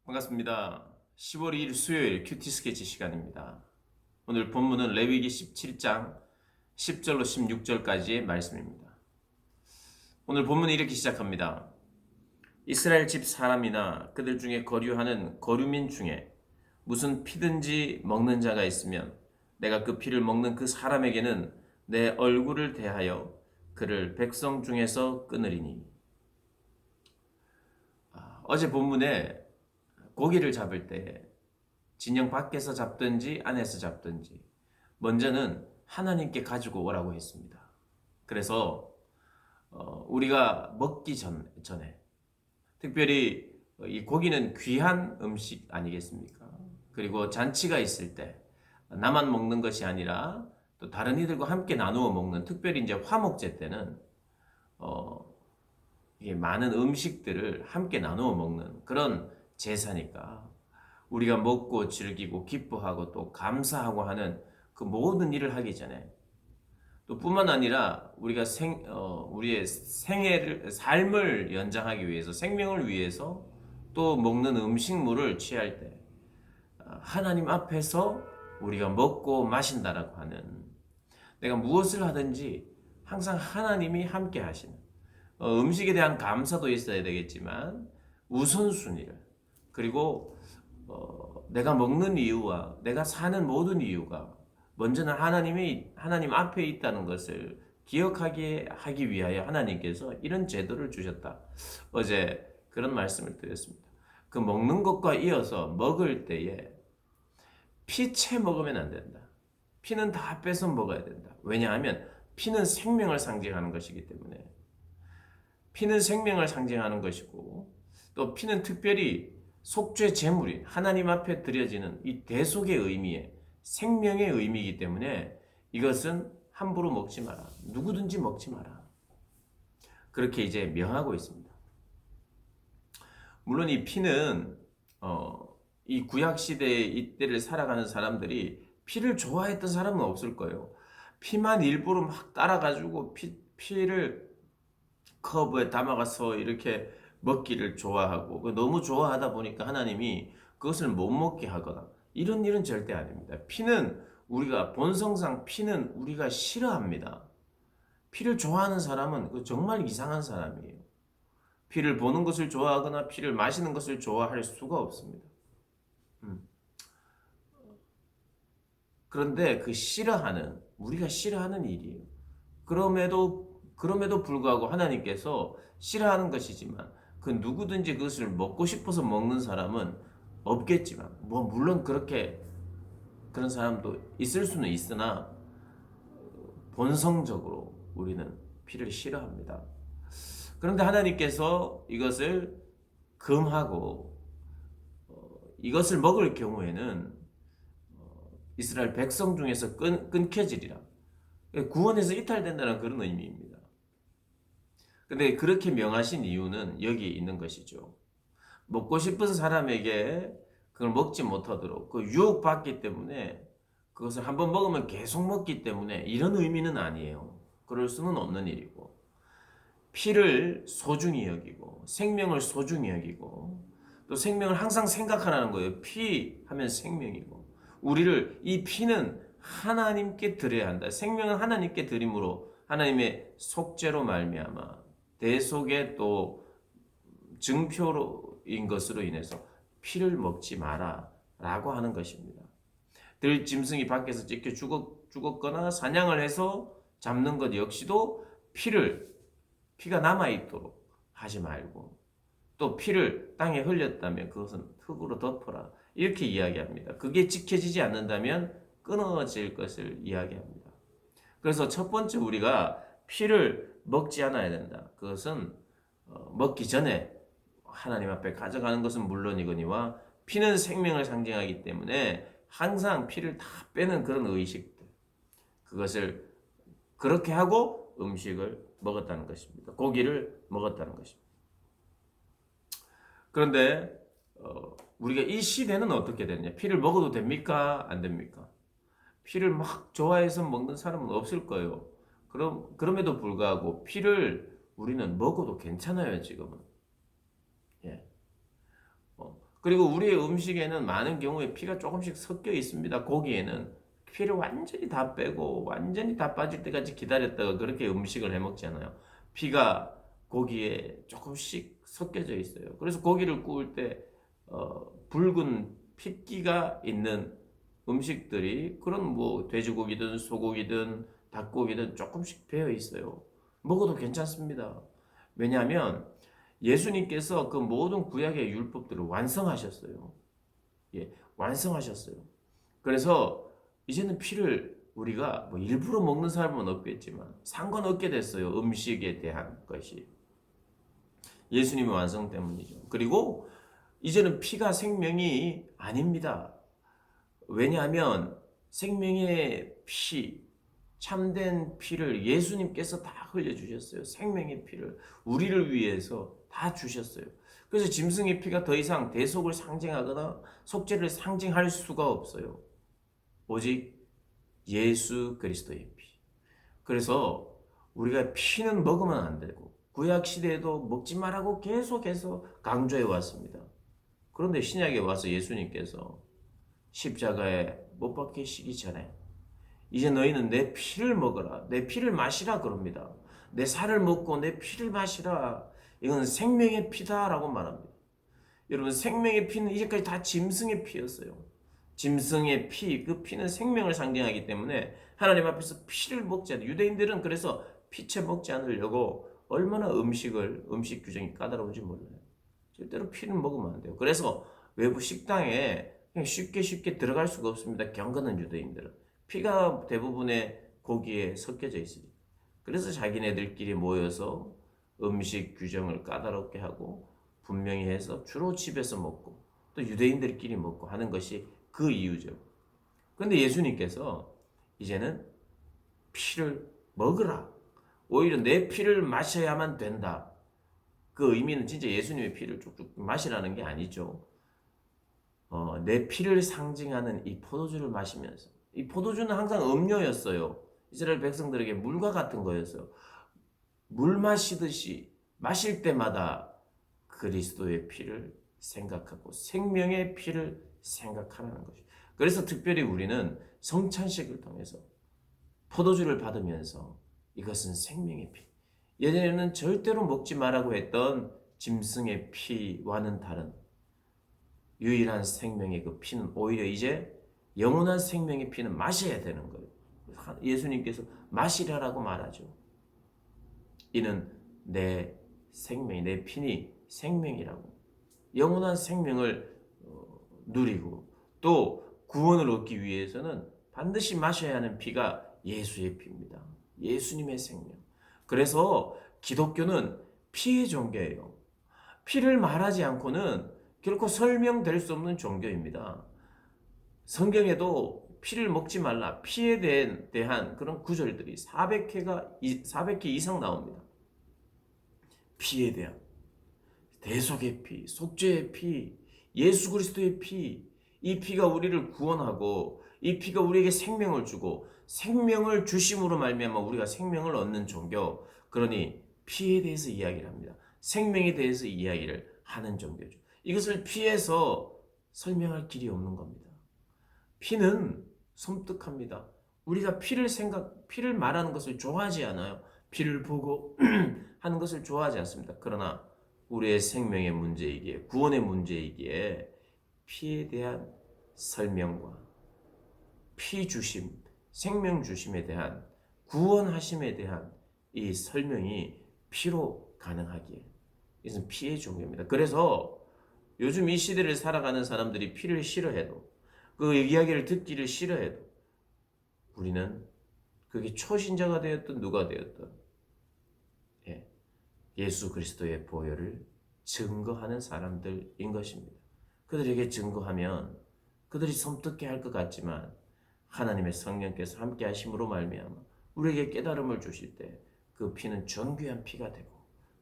반갑습니다. 10월 2일 수요일 큐티 스케치 시간입니다. 오늘 본문은 레위기 17장 10절로 16절까지의 말씀입니다. 오늘 본문이 이렇게 시작합니다. 이스라엘 집 사람이나 그들 중에 거류하는 거류민 중에 무슨 피든지 먹는 자가 있으면 내가 그 피를 먹는 그 사람에게는 내 얼굴을 대하여 그를 백성 중에서 끊으리니. 어제 본문에 고기를 잡을 때 진영 밖에서 잡든지 안에서 잡든지 먼저는 하나님께 가지고 오라고 했습니다. 그래서 우리가 먹기 전에 특별히 이 고기는 귀한 음식 아니겠습니까? 그리고 잔치가 있을 때 나만 먹는 것이 아니라 또 다른 이들과 함께 나누어 먹는, 특별히 이제 화목제 때는 이게 많은 음식들을 함께 나누어 먹는 그런 제사니까 우리가 먹고 즐기고 기뻐하고 또 감사하고 하는 그 모든 일을 하기 전에, 또 뿐만 아니라 우리가 우리의 삶을 연장하기 위해서, 생명을 위해서 또 먹는 음식물을 취할 때 하나님 앞에서 우리가 먹고 마신다라고 하는, 내가 무엇을 하든지 항상 하나님이 함께 하시는, 음식에 대한 감사도 있어야 되겠지만 우선순위를, 그리고 내가 먹는 이유와 내가 사는 모든 이유가 먼저는 하나님 앞에 있다는 것을 기억하게 하기 위하여 하나님께서 이런 제도를 주셨다. 어제 그런 말씀을 드렸습니다. 그 먹는 것과 이어서 먹을 때에 피채 먹으면 안 된다. 피는 다 뺏어 먹어야 된다. 왜냐하면 피는 생명을 상징하는 것이기 때문에. 피는 생명을 상징하는 것이고, 또 피는 특별히 속죄 제물이 하나님 앞에 드려지는 이 대속의 의미에, 생명의 의미이기 때문에 이것은 함부로 먹지 마라. 누구든지 먹지 마라. 그렇게 이제 명하고 있습니다. 물론 이 피는 이 구약 시대의 이때를 살아가는 사람들이 피를 좋아했던 사람은 없을 거예요. 피만 일부러 막 따라가지고 피를 컵에 담아가서 이렇게 먹기를 좋아하고, 너무 좋아하다 보니까 하나님이 그것을 못 먹게 하거나 이런 일은 절대 아닙니다. 피는 우리가 본성상 피는 우리가 싫어합니다. 피를 좋아하는 사람은 정말 이상한 사람이에요. 피를 보는 것을 좋아하거나 피를 마시는 것을 좋아할 수가 없습니다. 그런데 우리가 싫어하는 일이에요. 그럼에도 불구하고 하나님께서 싫어하는 것이지만 그 누구든지 그것을 먹고 싶어서 먹는 사람은 없겠지만, 물론 그런 사람도 있을 수는 있으나 본성적으로 우리는 피를 싫어합니다. 그런데 하나님께서 이것을 금하고 이것을 먹을 경우에는 이스라엘 백성 중에서 끊겨지리라. 구원에서 이탈된다는 그런 의미입니다. 근데 그렇게 명하신 이유는 여기에 있는 것이죠. 먹고 싶은 사람에게 그걸 먹지 못하도록 그 유혹받기 때문에, 그것을 한번 먹으면 계속 먹기 때문에 이런 의미는 아니에요. 그럴 수는 없는 일이고, 피를 소중히 여기고 생명을 소중히 여기고 또 생명을 항상 생각하라는 거예요. 피 하면 생명이고, 이 피는 하나님께 드려야 한다. 생명은 하나님께 드림으로 하나님의 속죄로 말미암아 대속의 또 증표인 것으로 인해서 피를 먹지 마라 라고 하는 것입니다. 들짐승이 밖에서 찢겨 죽었거나 사냥을 해서 잡는 것 역시도 피가 남아있도록 하지 말고, 또 피를 땅에 흘렸다면 그것은 흙으로 덮어라, 이렇게 이야기합니다. 그게 지켜지지 않는다면 끊어질 것을 이야기합니다. 그래서 첫 번째, 우리가 피를 먹지 않아야 된다. 그것은 먹기 전에 하나님 앞에 가져가는 것은 물론이거니와 피는 생명을 상징하기 때문에 항상 피를 다 빼는 그런 의식들, 그것을 그렇게 하고 음식을 먹었다는 것입니다. 고기를 먹었다는 것입니다. 그런데 우리가 이 시대는 어떻게 되느냐? 피를 먹어도 됩니까? 안 됩니까? 피를 막 좋아해서 먹는 사람은 없을 거예요. 그럼에도 불구하고 피를 우리는 먹어도 괜찮아요, 지금은. 예. 그리고 우리의 음식에는 많은 경우에 피가 조금씩 섞여 있습니다. 고기에는 피를 완전히 다 빼고 완전히 다 빠질 때까지 기다렸다가 그렇게 음식을 해 먹잖아요. 피가 고기에 조금씩 섞여져 있어요. 그래서 고기를 구울 때 붉은 핏기가 있는 음식들이 그런 뭐 돼지고기든 소고기든 닭고기든 조금씩 배어 있어요. 먹어도 괜찮습니다. 왜냐하면 예수님께서 그 모든 구약의 율법들을 완성하셨어요. 예, 완성하셨어요. 그래서 이제는 피를 우리가 뭐 일부러 먹는 사람은 없겠지만 상관없게 됐어요. 음식에 대한 것이. 예수님의 완성 때문이죠. 그리고 이제는 피가 생명이 아닙니다. 왜냐하면 생명의 피, 참된 피를 예수님께서 다 흘려주셨어요. 생명의 피를 우리를 위해서 다 주셨어요. 그래서 짐승의 피가 더 이상 대속을 상징하거나 속죄를 상징할 수가 없어요. 오직 예수 그리스도의 피. 그래서 우리가 피는 먹으면 안 되고 구약 시대에도 먹지 말라고 계속해서 강조해 왔습니다. 그런데 신약에 와서 예수님께서 십자가에 못 박히시기 전에 이제 너희는 내 피를 먹어라. 내 피를 마시라 그럽니다. 내 살을 먹고 내 피를 마시라. 이건 생명의 피다라고 말합니다. 여러분 생명의 피는 이제까지 다 짐승의 피였어요. 짐승의 피, 그 피는 생명을 상징하기 때문에 하나님 앞에서 피를 먹지 않아요. 유대인들은 그래서 피채 먹지 않으려고 얼마나 음식 규정이 까다로운지 몰라요. 절대로 피를 먹으면 안 돼요. 그래서 외부 식당에 그냥 쉽게 들어갈 수가 없습니다. 경건한 유대인들은. 피가 대부분의 고기에 섞여져 있으니까. 그래서 자기네들끼리 모여서 음식 규정을 까다롭게 하고 분명히 해서 주로 집에서 먹고 또 유대인들끼리 먹고 하는 것이 그 이유죠. 그런데 예수님께서 이제는 피를 먹으라. 오히려 내 피를 마셔야만 된다. 그 의미는 진짜 예수님의 피를 쭉쭉 마시라는 게 아니죠. 내 피를 상징하는 이 포도주를 마시면서 이 포도주는 항상 음료였어요. 이스라엘 백성들에게 물과 같은 거였어요. 물 마시듯이 마실 때마다 그리스도의 피를 생각하고 생명의 피를 생각하라는 것이죠. 그래서 특별히 우리는 성찬식을 통해서 포도주를 받으면서 이것은 생명의 피. 예전에는 절대로 먹지 말라고 했던 짐승의 피와는 다른 유일한 생명의 그 피는 오히려 이제 영원한 생명의 피는 마셔야 되는 거예요. 예수님께서 마시라라고 말하죠. 이는 내 생명이, 내 피니 생명이라고. 영원한 생명을 누리고 또 구원을 얻기 위해서는 반드시 마셔야 하는 피가 예수의 피입니다. 예수님의 생명. 그래서 기독교는 피의 종교예요. 피를 말하지 않고는 결코 설명될 수 없는 종교입니다. 성경에도 피를 먹지 말라, 피에 대한 그런 구절들이 400회 이상 나옵니다. 피에 대한 대속의 피, 속죄의 피, 예수 그리스도의 피, 이 피가 우리를 구원하고 이 피가 우리에게 생명을 주고 생명을 주심으로 말미암아 우리가 생명을 얻는 종교. 그러니 피에 대해서 이야기를 합니다. 생명에 대해서 이야기를 하는 종교죠. 이것을 피해서 설명할 길이 없는 겁니다. 피는 섬뜩합니다. 우리가 피를 말하는 것을 좋아하지 않아요. 피를 보고 하는 것을 좋아하지 않습니다. 그러나 우리의 생명의 문제이기에, 구원의 문제이기에 피에 대한 설명과 피 주심, 생명 주심에 대한 구원하심에 대한 이 설명이 피로 가능하기에 이것은 피의 종교입니다. 그래서 요즘 이 시대를 살아가는 사람들이 피를 싫어해도 그 이야기를 듣기를 싫어해도 우리는 그게 초신자가 되었든 누가 되었든 예수 그리스도의 보혈을 증거하는 사람들인 것입니다. 그들에게 증거하면 그들이 섬뜩해 할 것 같지만 하나님의 성령께서 함께 하심으로 말미암아 우리에게 깨달음을 주실 때 그 피는 존귀한 피가 되고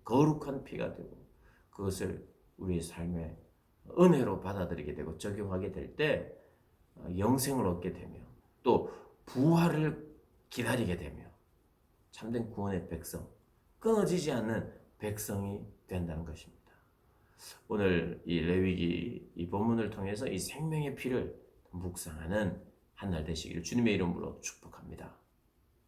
거룩한 피가 되고 그것을 우리의 삶에 은혜로 받아들이게 되고 적용하게 될 때 영생을 얻게 되며 또 부활을 기다리게 되며 참된 구원의 백성, 끊어지지 않는 백성이 된다는 것입니다. 오늘 이 레위기 이 본문을 통해서 이 생명의 피를 묵상하는 한 날 되시기를 주님의 이름으로 축복합니다.